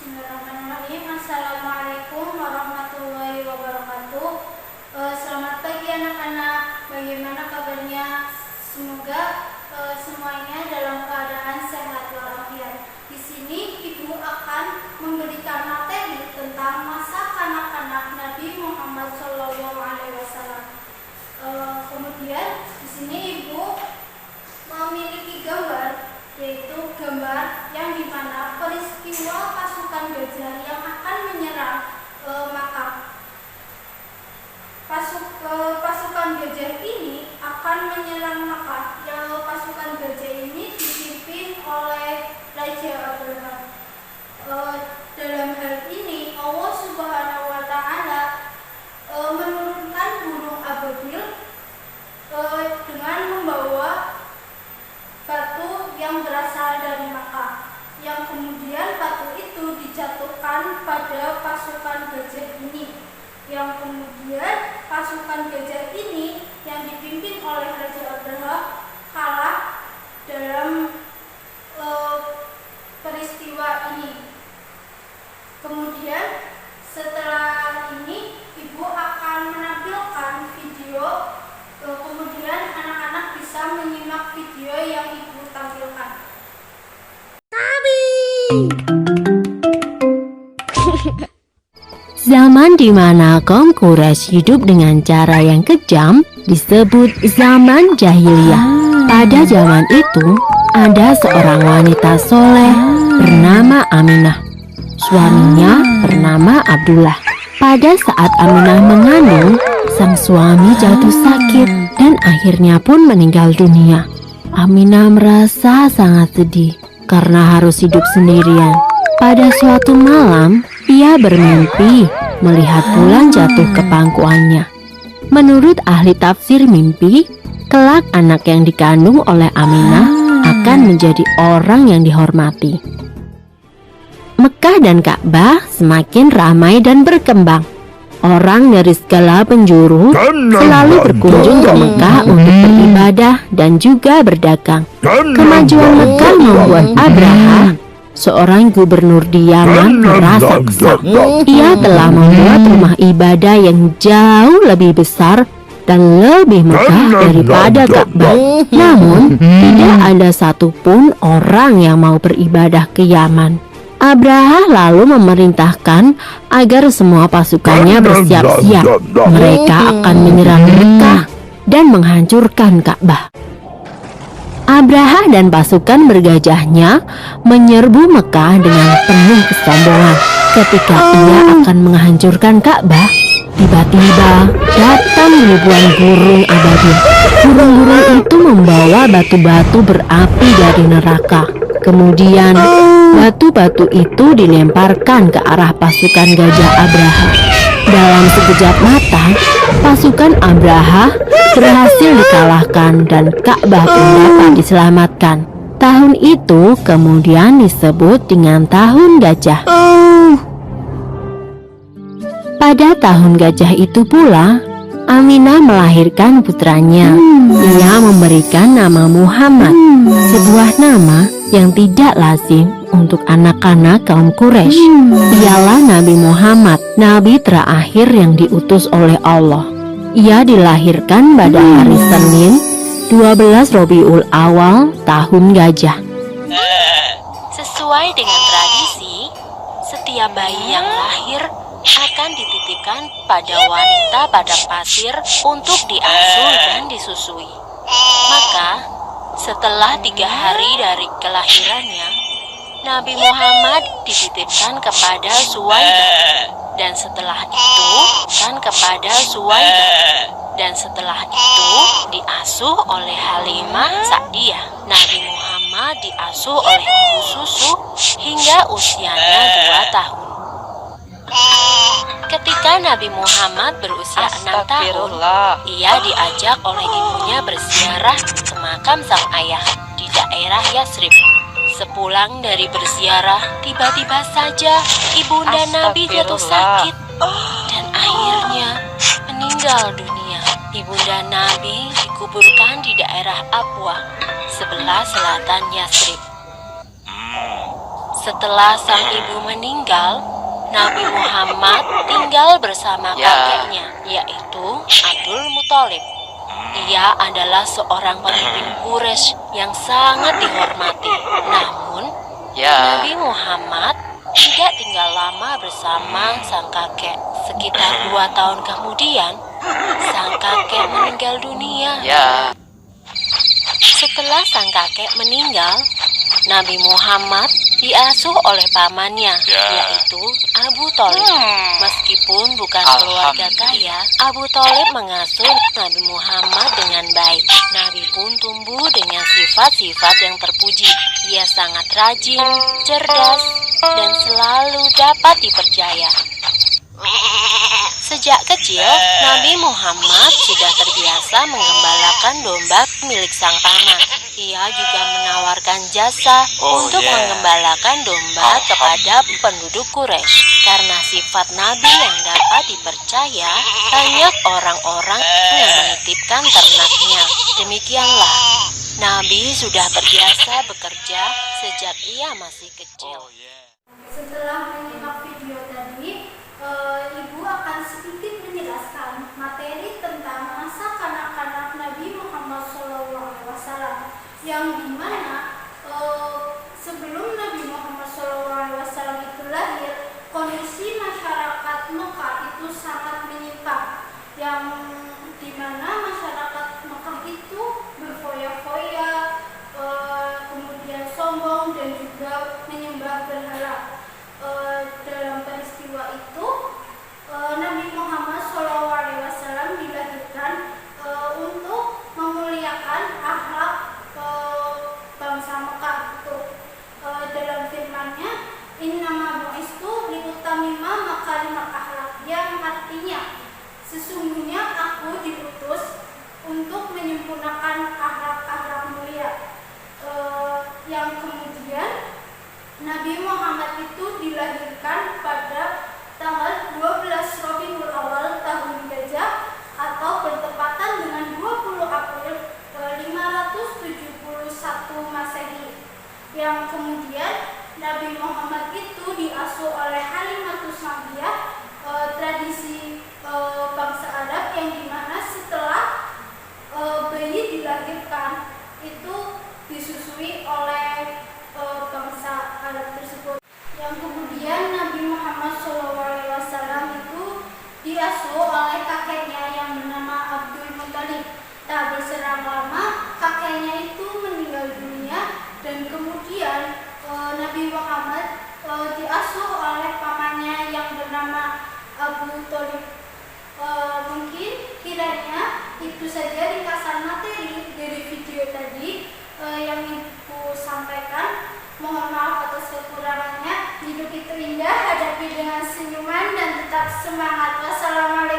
Bismillahirrahmanirrahim. Assalamualaikum warahmatullahi wabarakatuh. Selamat pagi anak-anak. Bagaimana kabarnya? Semoga semuanya dalam keadaan sehat walafiat. Di sini Ibu akan memberikan materi tentang masa kanak-kanak Nabi Muhammad SAW. Kemudian di sini Ibu memiliki gambar, yaitu gambar yang dimana peristiwa pasukan gajah yang akan menyerang Makkah. Pasukan gajah ini akan menyerang Makkah. Pasukan gajah ini dipimpin oleh Raja Abraha. Dalam hal ini Allah Subhanahu wa Ta'ala menurunkan burung ababil dengan membawa batu yang berasal dari Makkah, yang kemudian batu itu dijatuhkan pada pasukan gajah ini, yang kemudian pasukan gajah ini yang dipimpin oleh Raja Abraha kalah dalam peristiwa ini. Kemudian setelah ini Ibu akan menampilkan video. Kemudian anak-anak bisa menyimak video yang Ibu tampilkan. Zaman di mana kaum Quraisy hidup dengan cara yang kejam disebut zaman jahiliyah. Pada zaman itu, ada seorang wanita soleh bernama Aminah. Suaminya bernama Abdullah. Pada saat Aminah mengandung, sang suami jatuh sakit dan akhirnya pun meninggal dunia. Aminah merasa sangat sedih karena harus hidup sendirian. Pada suatu malam, ia bermimpi melihat bulan jatuh ke pangkuannya. Menurut ahli tafsir mimpi, kelak anak yang dikandung oleh Aminah akan menjadi orang yang dihormati. Mekah dan Ka'bah semakin ramai dan berkembang. Orang dari segala penjuru selalu berkunjung ke Mekah untuk beribadah dan juga berdagang. Kemajuan Mekah membuat Abraha, seorang gubernur di Yaman, merasa kesal. Ia telah membuat rumah ibadah yang jauh lebih besar dan lebih megah daripada Ka'bah. Namun, tidak ada satupun orang yang mau beribadah ke Yaman. Abraha lalu memerintahkan agar semua pasukannya bersiap-siap. Mereka akan menyerang Mekah dan menghancurkan Ka'bah. Abraha dan pasukan bergajahnya menyerbu Mekah dengan penuh kesombongan. Ketika ia akan menghancurkan Ka'bah, tiba-tiba datang ribuan burung ababil. Burung-burung itu membawa batu-batu berapi dari neraka. Kemudian batu-batu itu dilemparkan ke arah pasukan gajah Abraha. Dalam sekejap mata, pasukan Abraha berhasil dikalahkan dan Ka'bah pun dapat diselamatkan. Tahun itu kemudian disebut dengan Tahun Gajah. Pada tahun gajah itu pula, Aminah melahirkan putranya. Ia memberikan nama Muhammad, sebuah nama yang tidak lazim untuk anak-anak kaum Quraisy. Ialah Nabi Muhammad, nabi terakhir yang diutus oleh Allah. Ia dilahirkan pada hari Senin 12 Rabiul Awal tahun gajah. Sesuai dengan tradisi, setiap bayi yang lahir akan dititipkan pada wanita padang pasir untuk diasuh dan disusui. Maka, setelah 3 hari dari kelahirannya, Nabi Muhammad dititipkan kepada Suwaidah, dan setelah itu kepada Suwaidah, dan setelah itu diasuh oleh Halimah Sa'diyah. Nabi Muhammad diasuh oleh ibu susu hingga usianya 2 tahun. Ketika Nabi Muhammad berusia 6 tahun, ia diajak oleh ibunya berziarah ke makam sang ayah di daerah Yasrib. Sepulang dari berziarah, tiba-tiba saja ibunda Nabi jatuh sakit dan akhirnya meninggal dunia. Ibunda Nabi dikuburkan di daerah Abwa, sebelah selatan Yasrib. Setelah sang ibu meninggal, Nabi Muhammad tinggal bersama kakeknya, yaitu Abdul Muthalib. Ia adalah seorang pemimpin Quraisy yang sangat dihormati. Namun, Nabi Muhammad tidak tinggal lama bersama sang kakek. Sekitar 2 tahun kemudian, sang kakek meninggal dunia. Setelah sang kakek meninggal, Nabi Muhammad diasuh oleh pamannya, yaitu Abu Thalib. Meskipun bukan keluarga kaya, Abu Thalib mengasuh Nabi Muhammad dengan baik. Nabi pun tumbuh dengan sifat-sifat yang terpuji. Ia sangat rajin, cerdas, dan selalu dapat dipercaya. Sejak kecil, Nabi Muhammad sudah terbiasa menggembalakan domba milik sang paman. Ia juga menawarkan jasa untuk menggembalakan domba kepada penduduk Quraisy. Karena sifat Nabi yang dapat dipercaya, banyak orang-orang yang menitipkan ternaknya. Demikianlah, Nabi sudah terbiasa bekerja sejak ia masih kecil. Setelah menyimak video tadi, Ibu akan sedikit menjelaskan materi tentang masa kanak-kanak Nabi Muhammad SAW, yang dimana sebelum Nabi Muhammad SAW itu lahir, kondisi masyarakat Mekah itu sangat menyimpang, yang dimana masyarakat Mekah itu berfoya-foya, kemudian sombong dan juga menyembah berhala. Dalam peristiwa itu, Nabi Muhammad SAW dilahirkan untuk memuliakan akhlak bangsa Mekah. Dalam firman-Nya, "Innama bu'istu liutamima makarimal akhlak", yang artinya, sesungguhnya aku diutus untuk menyempurnakan akhlak-akhlak mulia. Yang kemudian Nabi Muhammad itu dilahirkan pada tanggal 12 Rabiul Awal tahun Hijrah atau bertepatan dengan 20 April 571 Masehi. Yang kemudian Nabi Muhammad itu diasuh oleh Halimatus Sa'diyah, tradisi bangsa Arab, yang dimana setelah bayi dilahirkan itu disusui oleh bangsa Arab tersebut. Yang kemudian Nabi Muhammad SAW itu diasuh oleh kakeknya yang bernama Abdul Muthalib. Tak berselang lama, kakeknya itu meninggal dunia, dan kemudian Nabi Muhammad diasuh oleh pamannya yang bernama Abu Thalib. Mungkin kiranya itu saja ringkasan materi dari video tadi yang Ibu sampaikan. Mohon maaf atas kekurangannya. Hidup itu indah, hadapi dengan senyuman dan tetap semangat. Wassalamualaikum.